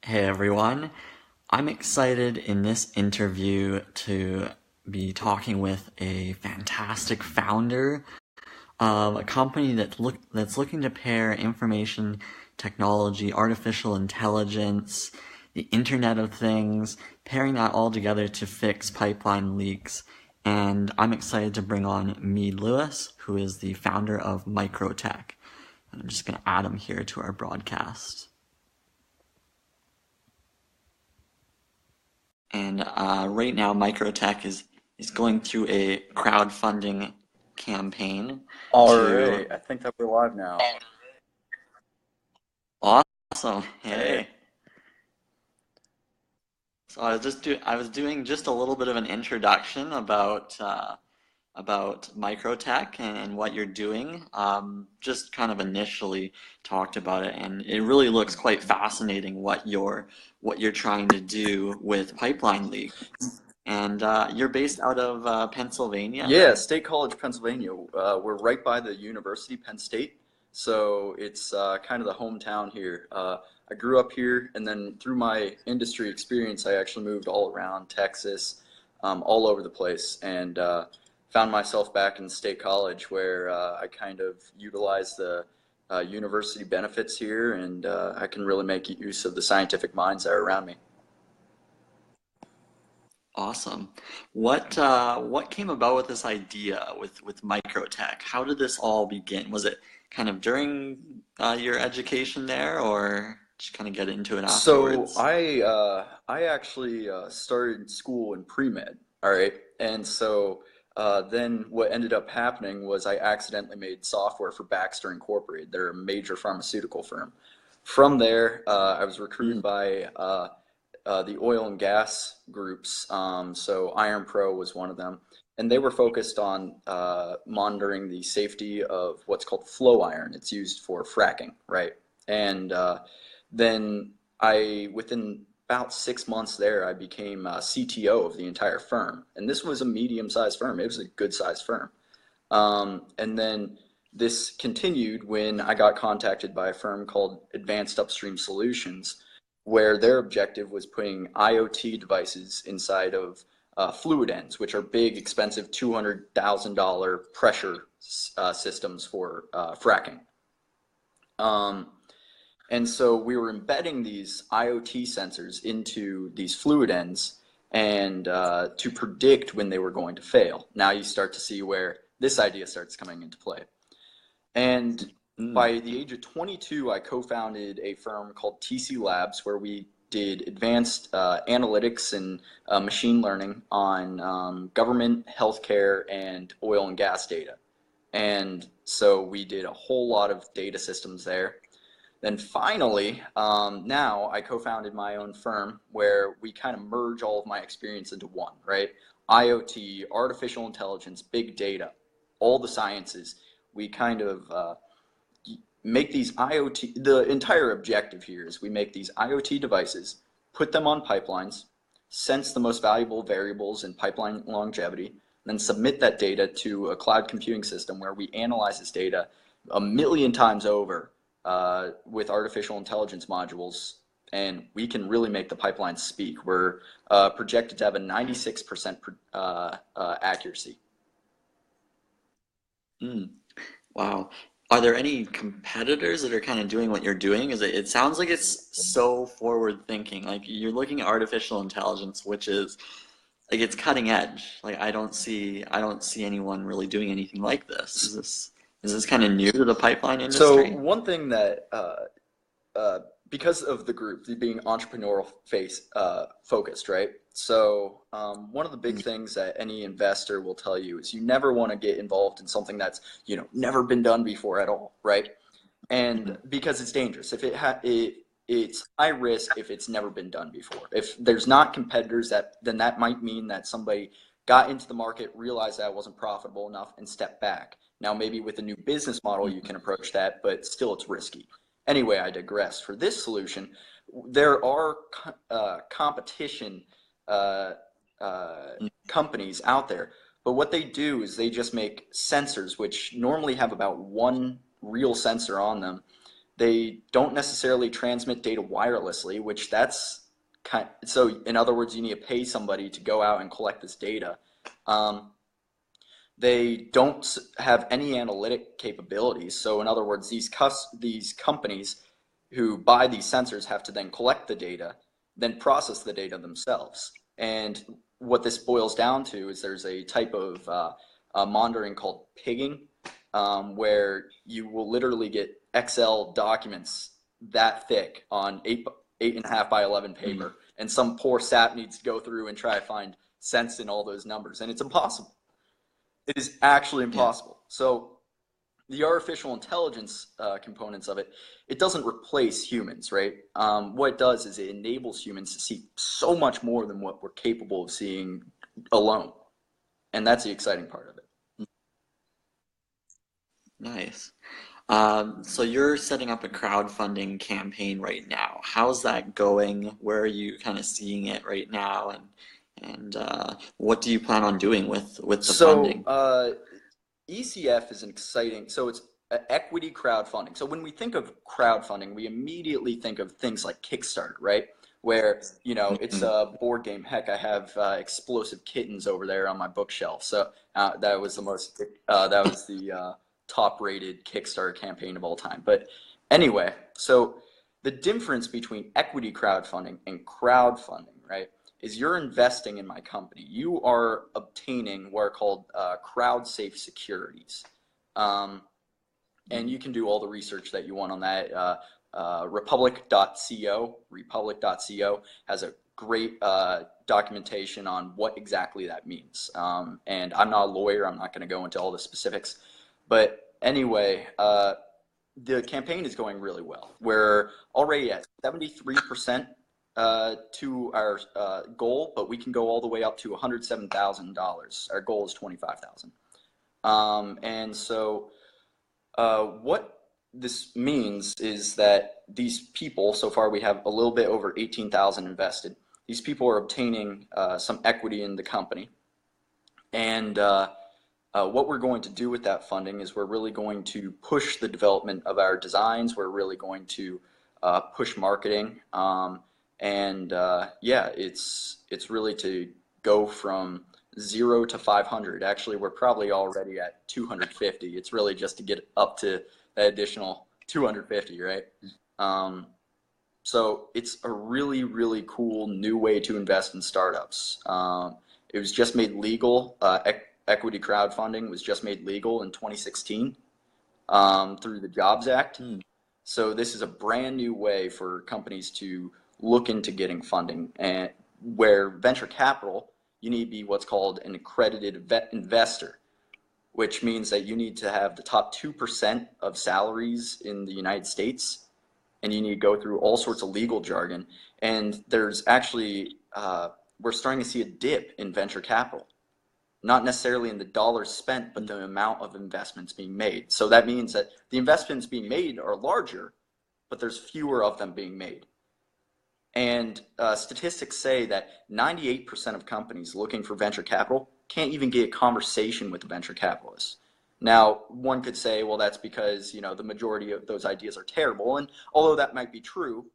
Hey everyone, I'm excited in this interview to be talking with a fantastic founder of a company that's looking to pair information technology, artificial intelligence, the Internet of Things, pairing that all together to fix pipeline leaks. And I'm excited to bring on Meade Lewis, who is the founder of Microtech. And I'm just going to add him here to our broadcast. And right now, Microtech is going through a crowdfunding campaign All to. right, I think that we're live now. Awesome. Hey. Hey. So I was doing just a little bit of an introduction about Microtech and what you're doing. Just kind of initially talked about it, and it really looks quite fascinating what you're trying to do with pipeline leaks. And you're based out of Pennsylvania? Yeah, State College, Pennsylvania. We're right by the university, Penn State. So it's kind of the hometown here. I grew up here, and then through my industry experience, I actually moved all around Texas, all over the place, and found myself back in State College where I kind of utilize the university benefits here, and I can really make use of the scientific minds that are around me. Awesome. What came about with this idea with Microtech? How did this all begin? Was it kind of during your education there, or did you kind of get into it So afterwards? I actually started school in pre-med, all right, and so then what ended up happening was I accidentally made software for Baxter Incorporated. They're a major pharmaceutical firm. From there, I was recruited Mm, by the oil and gas groups. So Iron Pro was one of them, and they were focused on monitoring the safety of what's called flow iron. It's used for fracking, right? And then within about 6 months there, I became CTO of the entire firm. And this was a medium-sized firm. It was a good-sized firm. And then this continued when I got contacted by a firm called Advanced Upstream Solutions, where their objective was putting IoT devices inside of fluid ends, which are big, expensive $200,000 pressure systems for fracking. Um, and so we were embedding these IoT sensors into these fluid ends and to predict when they were going to fail. Now you start to see where this idea starts coming into play. And mm, by the age of 22, I co-founded a firm called TC Labs, where we did advanced analytics and machine learning on government, healthcare, and oil and gas data. And so we did a whole lot of data systems there. Then finally, now I co-founded my own firm where we kind of merge all of my experience into one, right? IoT, artificial intelligence, big data, all the sciences. We kind of make these IoT, the entire objective here is we make these IoT devices, put them on pipelines, sense the most valuable variables in pipeline longevity, then submit that data to a cloud computing system where we analyze this data a million times over with artificial intelligence modules, and we can really make the pipelines speak. We're projected to have a 96% accuracy. mm. Wow. Are there any competitors that are kind of doing what you're doing? It sounds like it's so forward thinking. Like you're looking at artificial intelligence, which is like it's cutting edge. Like I don't see anyone really doing anything like this. Is this kind of new to the pipeline So industry? one thing that uh, because of the group being entrepreneurial focused, right? So one of the big Mm, things that any investor will tell you is you never want to get involved in something that's never been done before at all, right? And mm, because it's dangerous, if it's high risk if it's never been done before. If there's not competitors, then that might mean that somebody got into the market, realized that it wasn't profitable enough, and stepped back. Now, maybe with a new business model, you mm, can approach that, but still it's risky. Anyway, I digress. For this solution, there are competition uh, companies out there, but what they do is they just make sensors, which normally have about one real sensor on them, They don't necessarily transmit data wirelessly, which so in other words, you need to pay somebody to go out and collect this data. They don't have any analytic capabilities. So in other words, these companies who buy these sensors have to then collect the data, then process the data themselves. And what this boils down to is there's a type of monitoring called pigging, where you will literally get Excel documents that thick on 8.5 by 11 paper, and some poor sap needs to go through and try to find sense in all those numbers, and it's impossible. It is actually impossible. So the artificial intelligence components of it, it doesn't replace humans, right? What it does is it enables humans to see so much more than what we're capable of seeing alone, and that's the exciting part of it. Nice. So you're setting up a crowdfunding campaign right now. How's that going? Where are you kind of seeing it right now, and what do you plan on doing with the funding? ECF is an exciting, so it's equity crowdfunding. So when we think of crowdfunding, we immediately think of things like Kickstarter, right? Where, it's a board game. Heck, I have Explosive Kittens over there on my bookshelf. So that was the top-rated Kickstarter campaign of all time. But anyway, so the difference between equity crowdfunding and crowdfunding, right, is you're investing in my company. You are obtaining what are called crowd-safe securities. And you can do all the research that you want on that. Republic.co has a great documentation on what exactly that means. And I'm not a lawyer. I'm not going to go into all the specifics. But anyway, the campaign is going really well. We're already at 73% to our goal, but we can go all the way up to $107,000. Our goal is $25,000. And so what this means is that these people, so far we have a little bit over 18,000 invested. These people are obtaining some equity in the company. And what we're going to do with that funding is we're really going to push the development of our designs. We're really going to push marketing. It's really to go from 0 to 500. Actually, we're probably already at 250. It's really just to get up to that additional 250, right? So it's a really, really cool new way to invest in startups. It was just made legal. Equity crowdfunding was just made legal in 2016 through the Jobs Act. So this is a brand new way for companies to look into getting funding, and where venture capital, you need to be what's called an accredited investor, which means that you need to have the top 2% of salaries in the United States, and you need to go through all sorts of legal jargon. And there's actually, we're starting to see a dip in venture capital, not necessarily in the dollars spent, but the amount of investments being made. So that means that the investments being made are larger, but there's fewer of them being made. And statistics say that 98% of companies looking for venture capital can't even get a conversation with a venture capitalist. Now, one could say, well, that's because, the majority of those ideas are terrible. And although that might be true,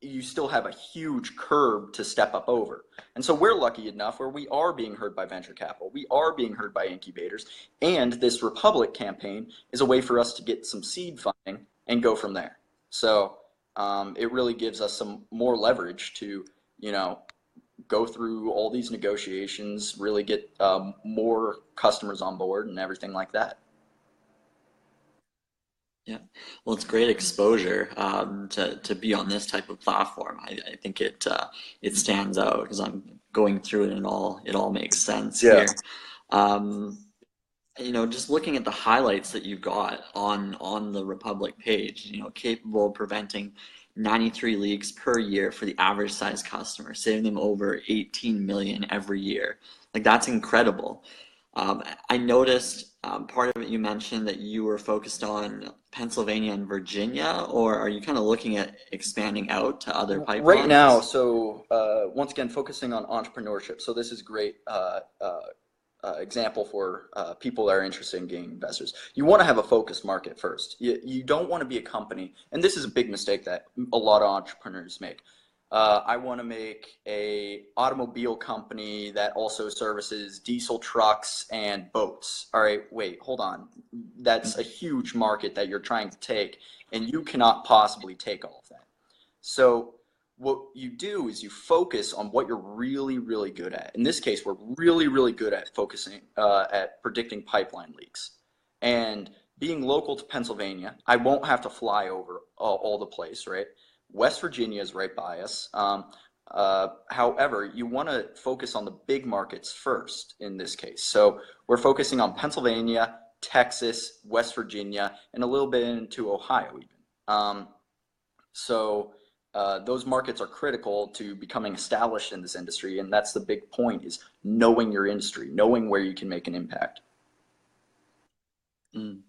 you still have a huge curb to step up over. And so we're lucky enough where we are being heard by venture capital. We are being heard by incubators. And this Republic campaign is a way for us to get some seed funding and go from there. So it really gives us some more leverage to, go through all these negotiations, really get more customers on board and everything like that. Yeah, well, it's great exposure to be on this type of platform. I think it stands out because I'm going through it and it all makes sense here. Just looking at the highlights that you've got on the Republic page, capable of preventing 93 leaks per year for the average size customer, saving them over 18 million every year. Like, that's incredible. I noticed part of it you mentioned that you were focused on Pennsylvania and Virginia, or are you kind of looking at expanding out to other pipelines? Right now, so once again, focusing on entrepreneurship. So this is great example for people that are interested in getting investors. You want to have a focused market first. You don't want to be a company, and this is a big mistake that a lot of entrepreneurs make. I want to make a automobile company that also services diesel trucks and boats. All right, wait, hold on. That's a huge market that you're trying to take, and you cannot possibly take all of that. So what you do is you focus on what you're really, really good at. In this case, we're really, really good at focusing at predicting pipeline leaks. And being local to Pennsylvania, I won't have to fly over all the place, right? West Virginia is right by us. However, you want to focus on the big markets first in this case. So we're focusing on Pennsylvania, Texas, West Virginia, and a little bit into Ohio even. Those markets are critical to becoming established in this industry, and that's the big point, is knowing your industry, knowing where you can make an impact. Mm.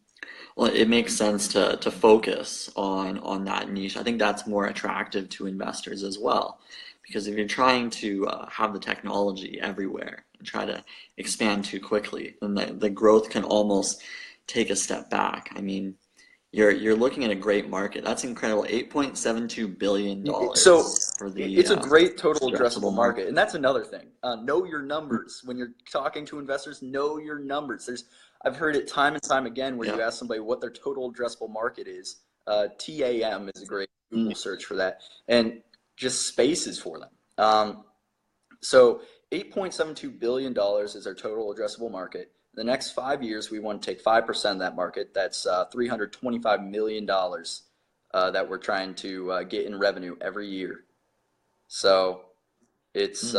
Well, it makes sense to focus on that niche. I think that's more attractive to investors as well, because if you're trying to have the technology everywhere and try to expand too quickly, then the growth can almost take a step back. I mean, you're looking at a great market. That's incredible. $8.72 billion So for the it's a great total addressable addressable market, and that's another thing. Know your numbers when you're talking to investors. Know your numbers. I've heard it time and time again where you Yeah. ask somebody what their total addressable market is. TAM is a great Google search for that, and just spaces for them. So $8.72 billion is our total addressable market. The next 5 years, we want to take 5% of that market. That's $325 million that we're trying to get in revenue every year. So it's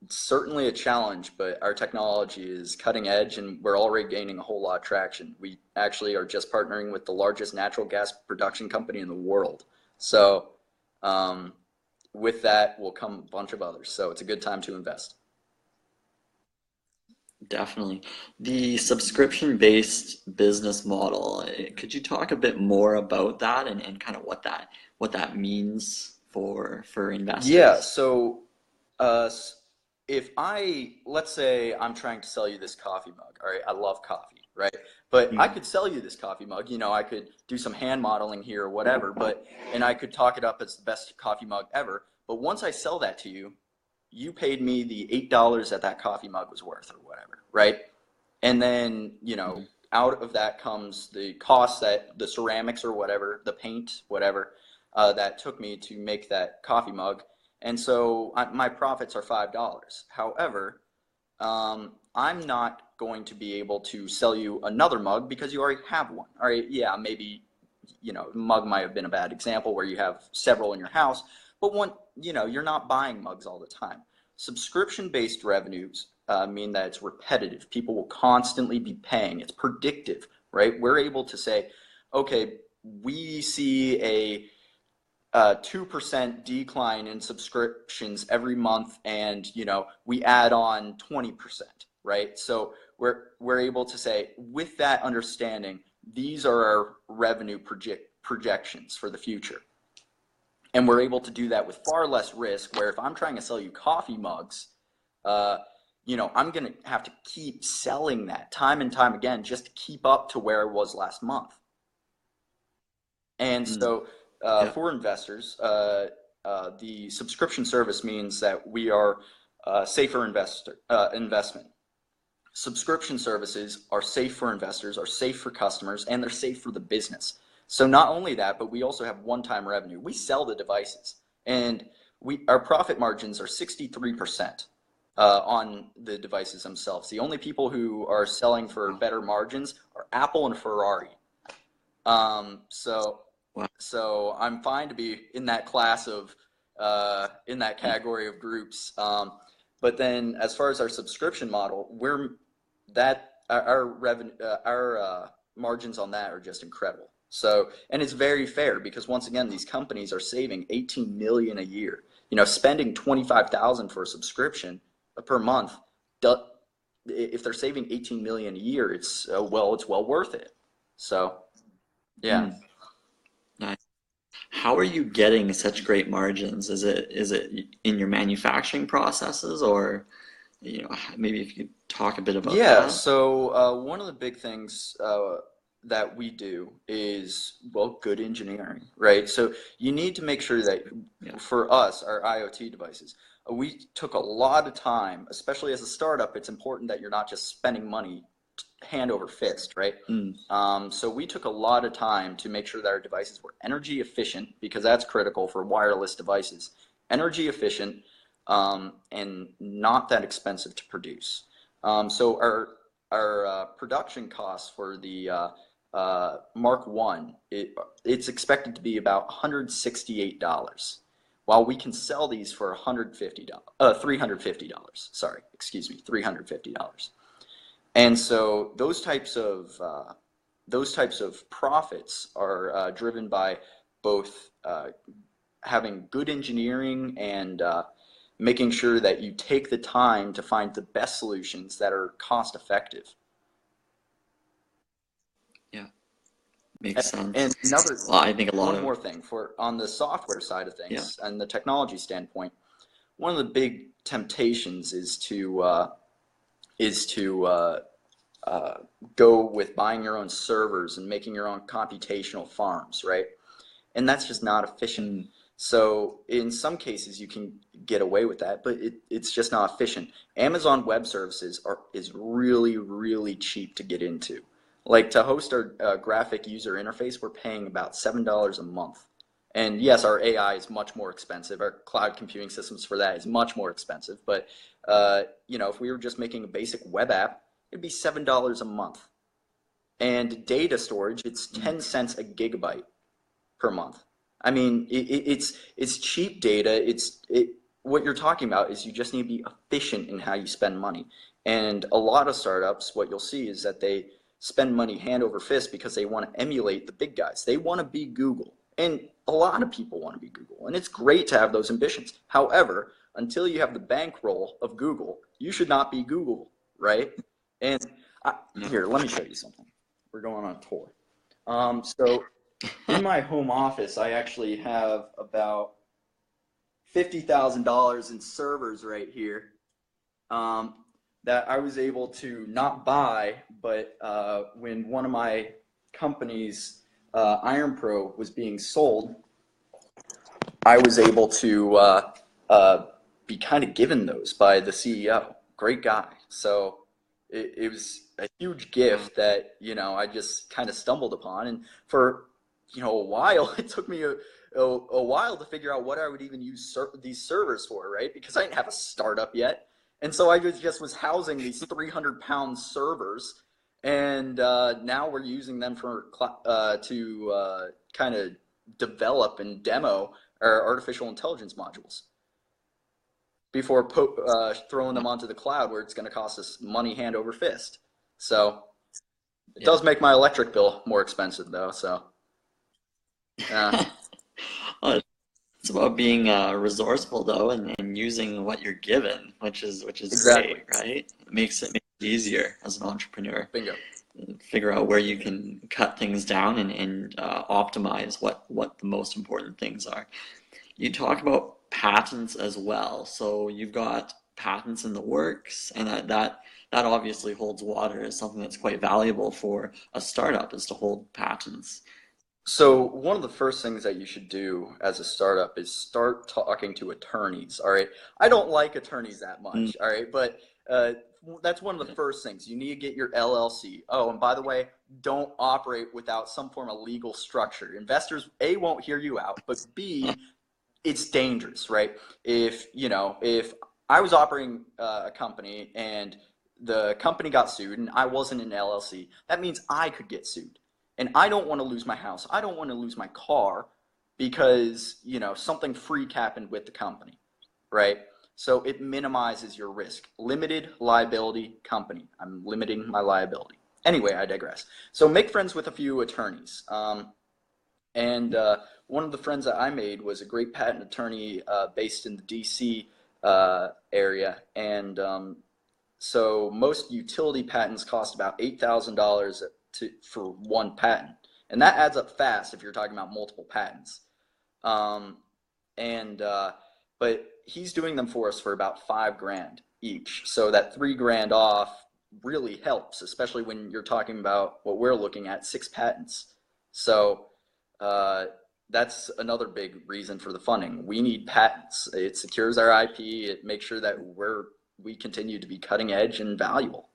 certainly a challenge, but our technology is cutting edge, and we're already gaining a whole lot of traction. We actually are just partnering with the largest natural gas production company in the world. So with that will come a bunch of others. So it's a good time to invest. Definitely. The subscription-based business model, could you talk a bit more about that and kind of what that means for Yeah, investors? so let's say I'm trying to sell you this coffee mug, all right? I love coffee, right? But I could sell you this coffee mug, I could do some hand modeling here or whatever, and I could talk it up as the best coffee mug ever. But once I sell that to you, you paid me the $8 that that coffee mug was worth or whatever, right? And then, out of that comes the cost that the ceramics or whatever, the paint, whatever, that took me to make that coffee mug. And so my profits are $5. However, I'm not going to be able to sell you another mug because you already have one. All right, yeah, maybe, mug might have been a bad example where you have several in your house, but you're not buying mugs all the time. Subscription-based revenues mean that it's repetitive. People will constantly be paying. It's predictive, right? We're able to say, okay, we see a 2% decline in subscriptions every month, and we add on 20%, right? So we're able to say, with that understanding, these are our revenue projections for the future. And we're able to do that with far less risk, where if I'm trying to sell you coffee mugs, I'm going to have to keep selling that time and time again just to keep up to where I was last month. And Mm, so yeah. for investors, the subscription service means that we are a safer investment. Subscription services are safe for investors, are safe for customers, and they're safe for the business. So not only that, but we also have one-time revenue. We sell the devices, and our profit margins are 63% on the devices themselves. The only people who are selling for better margins are Apple and Ferrari. Um, so Wow. so I'm fine to be in that class of in that category of groups. But then as far as our subscription model, our revenue, our margins on that are just incredible. So, and it's very fair because once again, these companies are saving 18 million a year. Spending 25,000 for a subscription per month, if they're saving 18 million a year, it's well worth it. So, yeah. Mm, nice. How are you getting such great margins? Is it in your manufacturing processes, or maybe if you could talk a bit about Yeah, that. so one of the big things that we do is, well, good engineering, right? So you need to make sure that Yeah. for us, our IoT devices, we took a lot of time, especially as a startup. It's important that you're not just spending money hand over fist, right? Mm, So we took a lot of time to make sure that our devices were energy efficient, because that's critical for wireless devices. Energy efficient, and not that expensive to produce. So our production costs for the Mark One, it's expected to be about $168, while we can sell these for $350. Sorry, excuse me, $350. And so those types of profits are driven by both having good engineering and making sure that you take the time to find the best solutions that are cost effective. yeah, makes And sense. another Well, I think a lot one of more thing for on the software side of yeah, things and the technology standpoint, one of the big temptations is to go with buying your own servers and making your own computational farms, right? And that's just not efficient. mm, So in some cases you can get away with that, but it's just not efficient. Amazon Web Services is really, really cheap to get into. Like to host our graphic user interface, we're paying about $7 a month. And yes, our AI is much more expensive. Our cloud computing systems for that is much more expensive. But if we were just making a basic web app, it'd be $7 a month. And data storage, it's mm, 10 cents a gigabyte per month. I mean, it's cheap data. What you're talking about is you just need to be efficient in how you spend money. And a lot of startups, what you'll see is that they spend money hand over fist because they want to emulate the big guys. They want to be Google. And a lot of people want to be Google. And it's great to have those ambitions. However, until you have the bankroll of Google, you should not be Google, right? And yeah. here, let me show you something. We're going on a tour. So in my home office, I actually have about $50,000 in servers right here, that I was able to not buy, but when one of my companies, IronPro, was being sold, I was able to be kind of given those by the CEO. Great guy. So it was a huge Wow. gift that I just kind of stumbled upon, and for a while it took me a while to figure out what I would even use these servers for, right? Because I didn't have a startup yet, and so I just was housing these 300-pound servers, and now we're using them to kind of develop and demo our artificial intelligence modules before throwing them Wow. onto the cloud, where it's going to cost us money hand over fist. So it Yeah. does make my electric bill more expensive, though. So Well, it's about being resourceful though, and using what you're given, which is exactly, great, right? It makes it easier as an entrepreneur. bingo. Figure out where you can cut things down and optimize what the most important things are. You talk about patents as well. So you've got patents in the works, and that obviously holds water as something that's quite valuable for a startup is to hold patents. So one of the first things that you should do as a startup is start talking to attorneys. All right, I don't like attorneys that Mm, much. All right, but that's one of the first things. You need to get your LLC. Oh, and by the way, don't operate without some form of legal structure. Investors, A, won't hear you out, but B, it's dangerous, right? If I was operating a company and the company got sued and I wasn't an LLC, that means I could get sued. And I don't want to lose my house. I don't want to lose my car because, something freak happened with the company, right? So it minimizes your risk. Limited liability company. I'm limiting my liability. Anyway, I digress. So make friends with a few attorneys. And one of the friends that I made was a great patent attorney based in the DC area. And so most utility patents cost about $8,000 for one patent. And that adds up fast if you're talking about multiple patents. Um, and But he's doing them for us for about $5 grand. each. So that 3 grand off really helps, especially when you're talking about what we're looking at, 6 patents. So uh, that's another big reason for the funding. We need patents. It secures our IP. It makes sure that we continue to be cutting edge and valuable.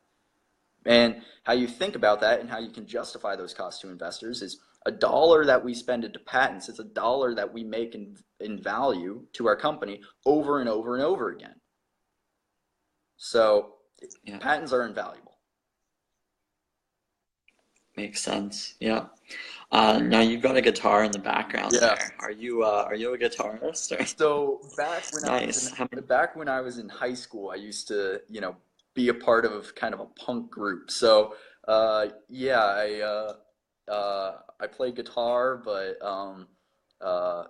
And how you think about that and how you can justify those costs to investors is a dollar that we spend into patents is a dollar that we make in value to our company over and over and over again. So Yeah, patents are invaluable. makes sense. Yeah. Now you've got a guitar in the background Yeah. there. Are you a guitarist or? So Nice. back when I was in high school, I used to, be a part of kind of a punk group. So yeah, I play guitar, but I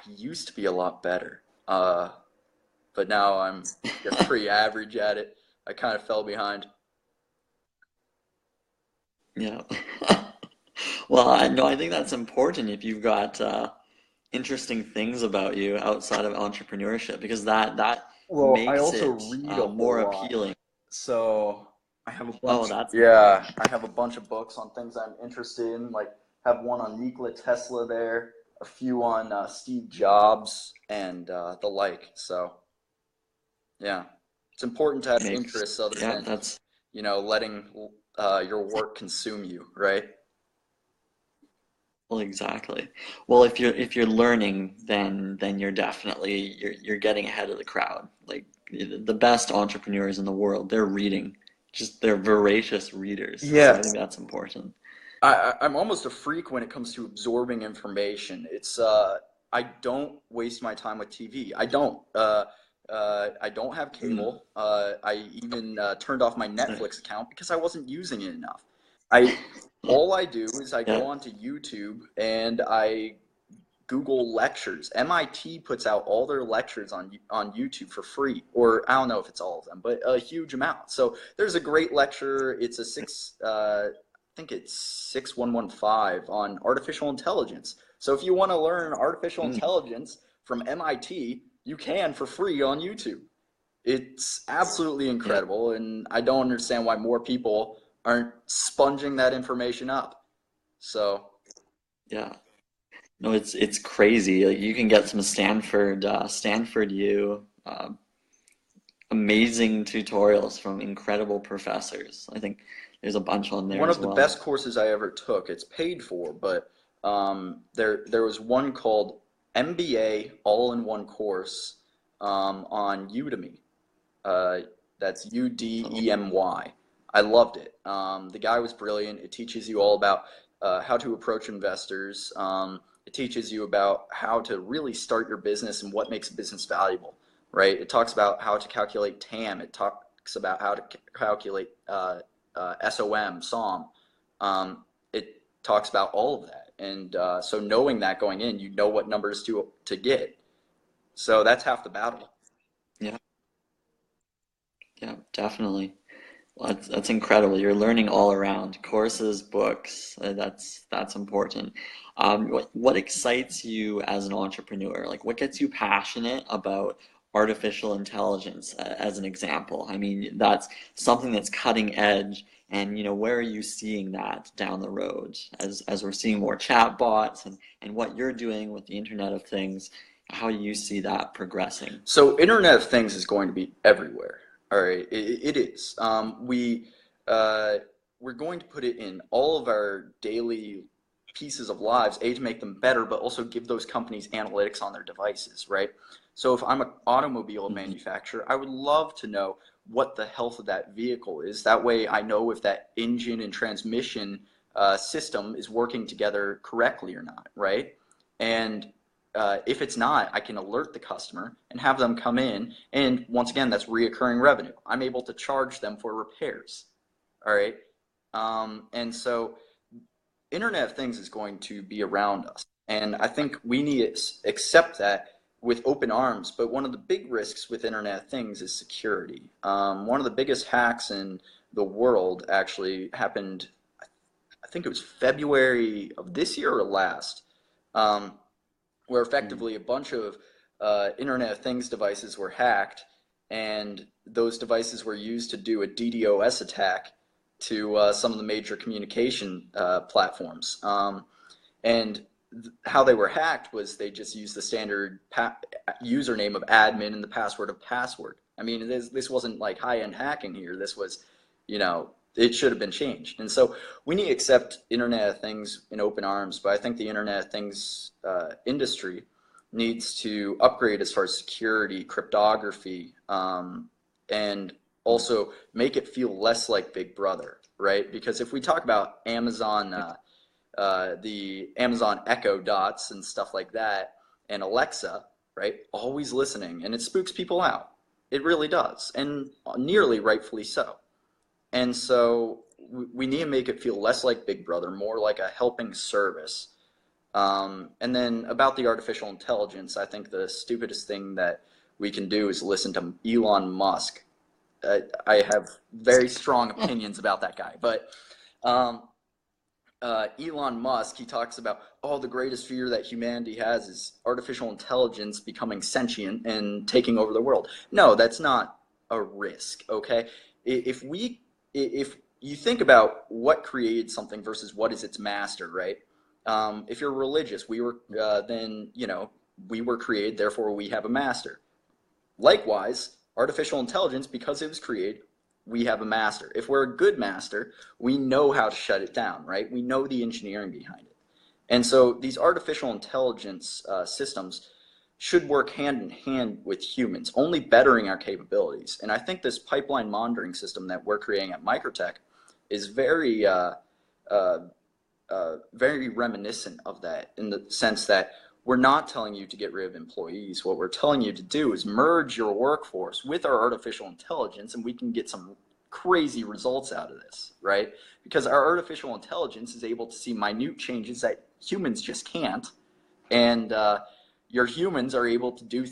used to be a lot better. But now I'm just pretty average at it. I kind of fell behind. Yeah. Well, no, I think that's important if you've got interesting things about you outside of entrepreneurship, because that Well, I makes also it read a more whole lot. appealing. So I have a Oh, bunch. that's Yeah, important. I have a bunch of books on things I'm interested in. Like, have one on Nikola Tesla there, a few on Steve Jobs, and the like. So yeah, it's important to have Makes interests other Yeah, than that's letting your work consume you, right? well, exactly. Well, if you're learning, then you're getting ahead of the crowd. Like the best entrepreneurs in the world, they're reading. Just they're voracious readers. So Yeah, I think that's important. I'm almost a freak when it comes to absorbing information. I don't waste my time with TV. I don't have Mm. cable. I even turned off my Netflix account because I wasn't using it enough. I All I do is I go Yeah. onto YouTube and I Google lectures. MIT puts out all their lectures on YouTube for free, or I don't know if it's all of them, but a huge amount. So there's a great lecture. It's a I think it's 6115 on artificial intelligence. So if you want to learn artificial Mm. intelligence from MIT, you can for free on YouTube. It's absolutely Yeah. incredible, and I don't understand why more people aren't sponging that information up. So Yeah. No, it's crazy. Like you can get some Stanford U, amazing tutorials from incredible professors. I think there's a bunch on there one as of the best well. courses I ever took. It's paid for, but there was one called MBA all in one course on Udemy. Uh, that's So, Udemy. I loved it. The guy was brilliant. It teaches you all about how to approach investors. It teaches you about how to really start your business and what makes a business valuable, right? It talks about how to calculate TAM. It talks about how to calculate SOM. It talks about all of that. And so knowing that going in, you know what numbers to get. So that's half the battle. yeah, yeah, definitely. Well, that's incredible. You're learning all around. Courses, books, that's important. What excites you as an entrepreneur? Like what gets you passionate about artificial intelligence, as an example? I mean, that's something that's cutting edge, and where are you seeing that down the road as we're seeing more chatbots and what you're doing with the Internet of Things, how do you see that progressing? So Internet of Things is going to be everywhere. All right, it is. Uh, we're going to put it in all of our daily pieces of lives, A, to make them better, but also give those companies analytics on their devices, right? So if I'm an automobile Mhm. manufacturer, I would love to know what the health of that vehicle is. That way I know if that engine and transmission system is working together correctly or not, right? And if it's not, I can alert the customer and have them come in. And once again, that's reoccurring revenue. I'm able to charge them for repairs. All right. And so Internet of Things is going to be around us. And I think we need to accept that with open arms. But one of the big risks with Internet of Things is security. One of the biggest hacks in the world actually happened, I think it was February of this year or last. Where Mm. effectively a bunch of Internet of Things devices were hacked, and those devices were used to do a DDoS attack to some of the major communication platforms. And how they were hacked was they just used the standard username of admin and the password of password. I mean, this wasn't like high-end hacking here. This was, it should have been changed. And so we need to accept Internet of Things in open arms, but I think the Internet of Things industry needs to upgrade as far as security, cryptography, and also make it feel less like Big Brother, right? Because if we talk about Amazon, the Amazon Echo Dots and stuff like that, and Alexa, right, always listening, and it spooks people out. It really does, and nearly rightfully so. And so we need to make it feel less like Big Brother, more like a helping service. And then about the artificial intelligence, I think the stupidest thing that we can do is listen to Elon Musk. I have very strong opinions about that guy, but Elon Musk, he talks about, the greatest fear that humanity has is artificial intelligence becoming sentient and taking over the world. No, that's not a risk, okay? If you think about what created something versus what is its master, right? If you're religious, we were created, therefore we have a master. Likewise, artificial intelligence, because it was created, we have a master. If we're a good master, we know how to shut it down, right? We know the engineering behind it. And so these artificial intelligence systems should work hand in hand with humans, only bettering our capabilities. And I think this pipeline monitoring system that we're creating at Microtech is very reminiscent of that, in the sense that we're not telling you to get rid of employees. What we're telling you to do is merge your workforce with our artificial intelligence, and we can get some crazy results out of this, right? Because our artificial intelligence is able to see minute changes that humans just can't, and your humans are able to do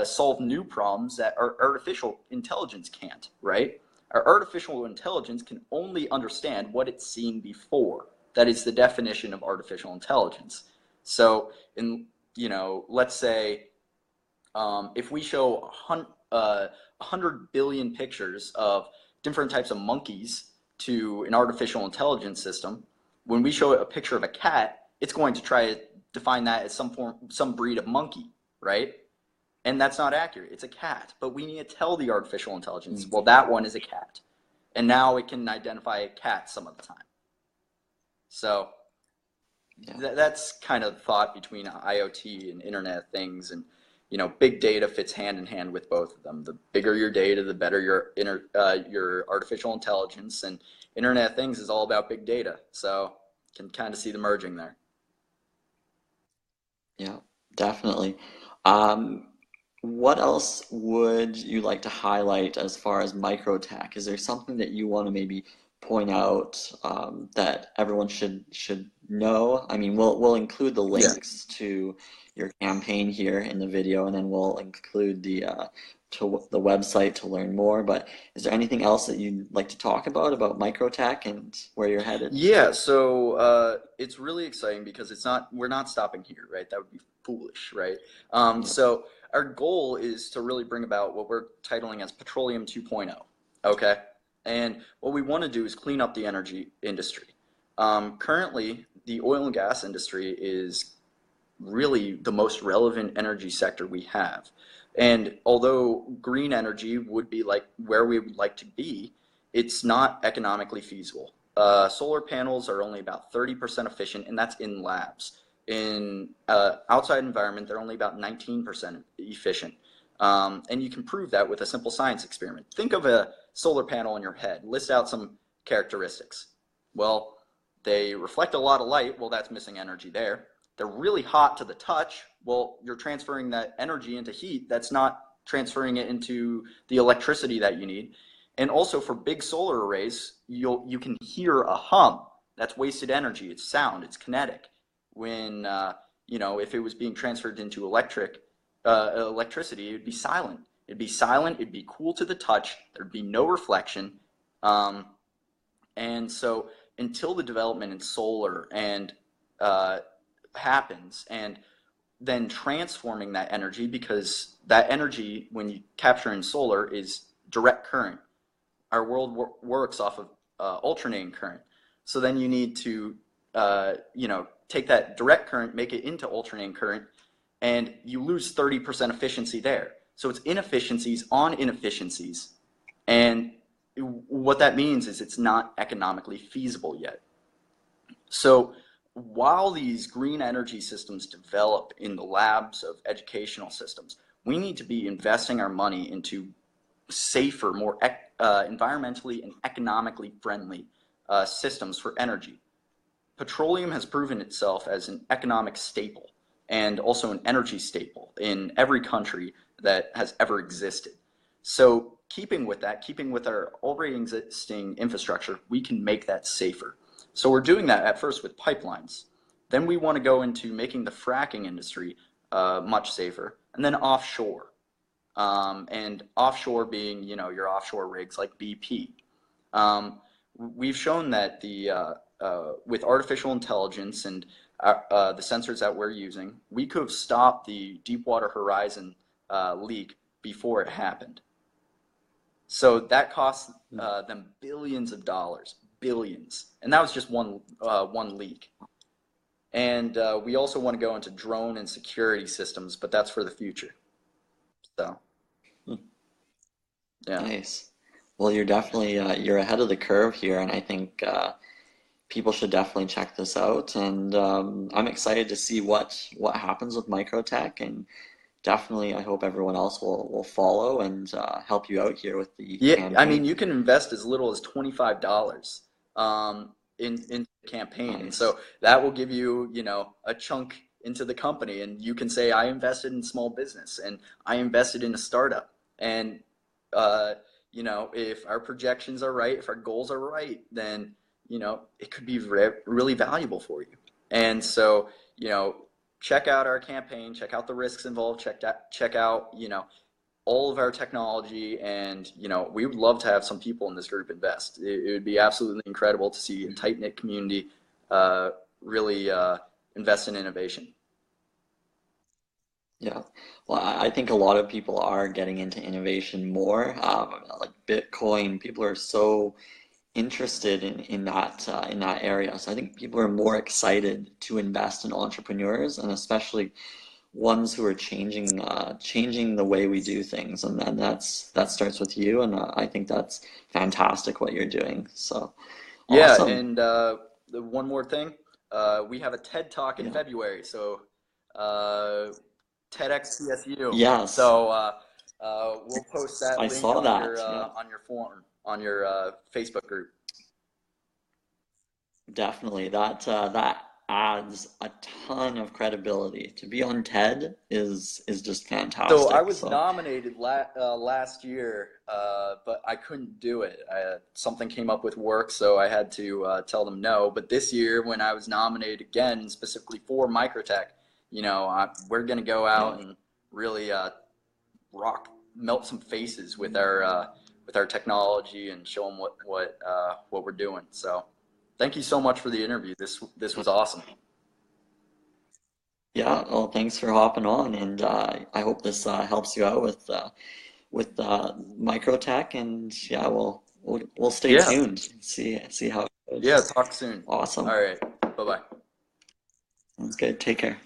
solve new problems that our artificial intelligence can't, right? Our artificial intelligence can only understand what it's seen before. That is the definition of artificial intelligence. So, let's say if we show 100 billion pictures of different types of monkeys to an artificial intelligence system, when we show a picture of a cat, it's going to try to define that as some breed of monkey, right? And that's not accurate. It's a cat. But we need to tell the artificial intelligence, well, that one is a cat. And now it can identify a cat some of the time. So that's kind of the thought between IoT and Internet of Things. And, big data fits hand in hand with both of them. The bigger your data, the better your artificial intelligence. And Internet of Things is all about big data. So you can kind of see the merging there. Yeah, definitely. What else would you like to highlight as far as Microtech? Is there something that you want to maybe point out that everyone should know? I mean, we'll include the links to your campaign here in the video, and then we'll include the website to learn more. But is there anything else that you'd like to talk about Microtech and where you're headed? Yeah, so it's really exciting because we're not stopping here, right? That would be foolish, right? So our goal is to really bring about what we're titling as Petroleum 2.0, okay? And what we want to do is clean up the energy industry. Currently, the oil and gas industry is really the most relevant energy sector we have. And although green energy would be like where we would like to be, it's not economically feasible. Solar panels are only about 30% efficient, and that's in labs. In outside environment, they're only about 19% efficient. And you can prove that with a simple science experiment. Think of a solar panel in your head. List out some characteristics. Well, they reflect a lot of light. Well, that's missing energy there. They're really hot to the touch. Well, you're transferring that energy into heat. That's not transferring it into the electricity that you need. And also for big solar arrays, you can hear a hum. That's wasted energy. It's sound. It's kinetic. When if it was being transferred into electricity, it would be silent. It'd be silent. It'd be cool to the touch. There'd be no reflection. And so until the development in solar and happens, and then transforming that energy, because that energy, when you capture in solar, is direct current. Our world works off of alternating current. So then you need to, take that direct current, make it into alternating current, and you lose 30% efficiency there. So it's inefficiencies on inefficiencies. And what that means is it's not economically feasible yet. So while these green energy systems develop in the labs of educational systems, we need to be investing our money into safer, more environmentally and economically friendly systems for energy. Petroleum has proven itself as an economic staple and also an energy staple in every country that has ever existed. So keeping with that, keeping with our already existing infrastructure, we can make that safer. So we're doing that at first with pipelines. Then we want to go into making the fracking industry much safer, and then offshore. And offshore being, your offshore rigs like BP. We've shown that with artificial intelligence and the sensors that we're using, we could have stopped the Deepwater Horizon leak before it happened. So that cost them billions of dollars, billions, and that was just one leak. And we also want to go into drone and security systems, but that's for the future. So, yeah. Nice. Well, you're definitely you're ahead of the curve here, and I think people should definitely check this out. And I'm excited to see what happens with Microtech, and definitely I hope everyone else will follow and help you out here with the campaign. I mean, you can invest as little as $25 in the campaign. Nice. And so that will give you, a chunk into the company, and you can say, I invested in small business and I invested in a startup. And if our projections are right, if our goals are right, then it could be really valuable for you. And so check out our campaign, check out the risks involved, check out all of our technology, and we would love to have some people in this group invest. It would be absolutely incredible to see a tight-knit community really invest in innovation. Yeah, well, I think a lot of people are getting into innovation more. Like Bitcoin, people are so interested in that area. So I think people are more excited to invest in entrepreneurs, and especially ones who are changing the way we do things. And then that starts with you, and I think that's fantastic what you're doing. So awesome. Yeah, and one more thing, we have a TED Talk in February, so TEDx CSU. Yes. So we'll post that I link saw on that. on your form, on your Facebook group. Definitely. That adds a ton of credibility. To be on TED is just fantastic. So I was nominated last year, but I couldn't do it. Something came up with work, so I had to tell them no. But this year, when I was nominated again, specifically for Microtech, we're going to go out and really melt some faces with our technology and show them what we're doing. So thank you so much for the interview. This was awesome. Yeah, well, thanks for hopping on, and I hope this helps you out with Microtech, and yeah, we'll stay tuned, see how it goes. Yeah, talk soon. Awesome. All right, bye-bye. Sounds good. Take care.